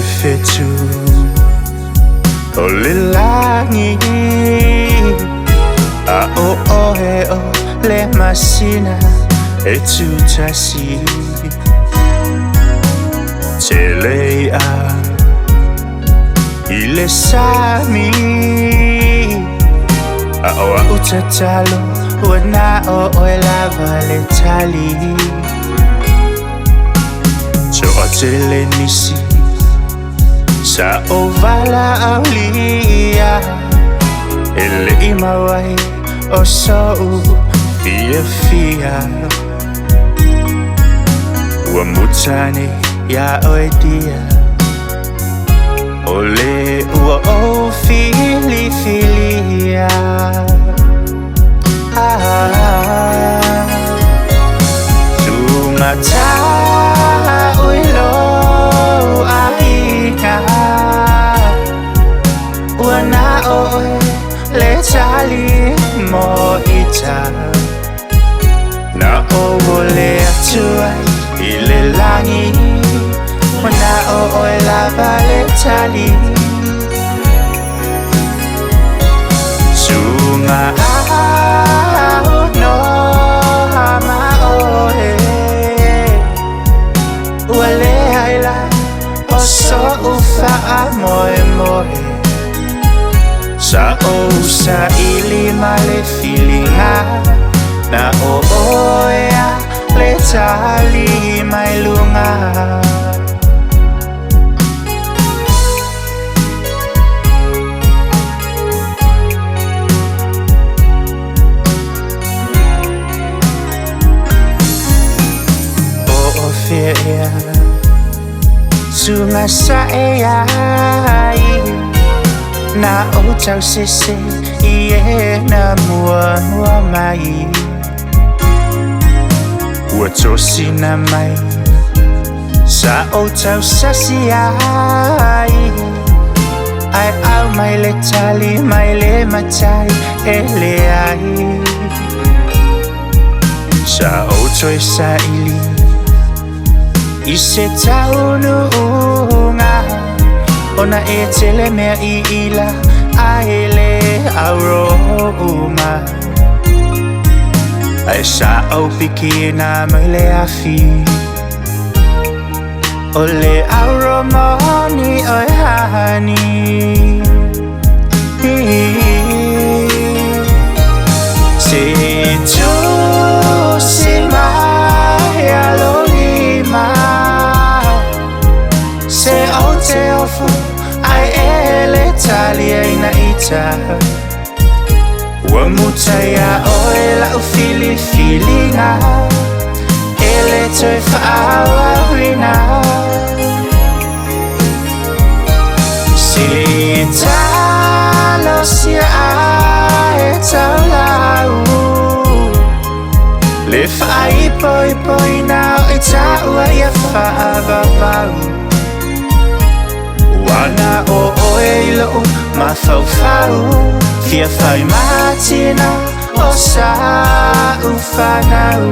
fetu o le langi a o he o le masina e tu tasi te lei a i le sami a o a utatalo wana o e lava le tali so o te le nisi sa o vala aulia ele imawai o so fia ua mutane ya oedia ole ua o filia tungata uilo aina ua na oe le tali mo ita na ole atua i le langi ua na oe lava le tali sunga au no hama oe ua le haila o so ufa a moe moe sa o sa ilima le filinga na o oea le tali mai lunga o fea sunga sa ai na o tau sese ie na mua mai ua tosi na mai sa o tau sasi ai au mai le tali mai le matai e le ai sa o toi sa ili i se taununga ona e tele mea i ila a ele auroma ai sa au piki na mai le afi o le auromoni oi hani se tu si mai alolima se o te ofu ai ele tali ai na ita ua mutaia oe la u filinga ele toi whaawawina si talo sia ae tau lau le whai poi nao e taua ia whaavavau wana o oe ilo ma fau fia fai matina o sa ufanau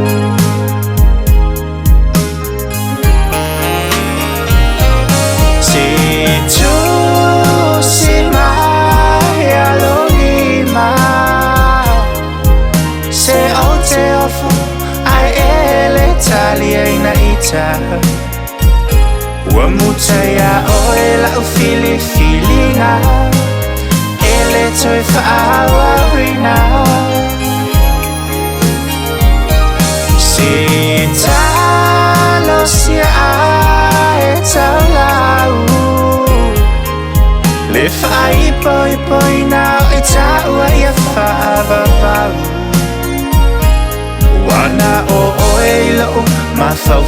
se tu si mai alolima se o te ofu ai ele tali ai na ita ua mutaia oe la u filinga ele toi whaawawina se talo sia ae tau lau le whai poi nao e taua ia whaavavau wana o oe ilo ma fau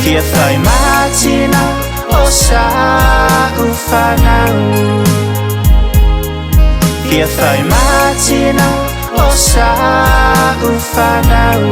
fia fai matina o sa ufanau fia fai matina o sa ufanau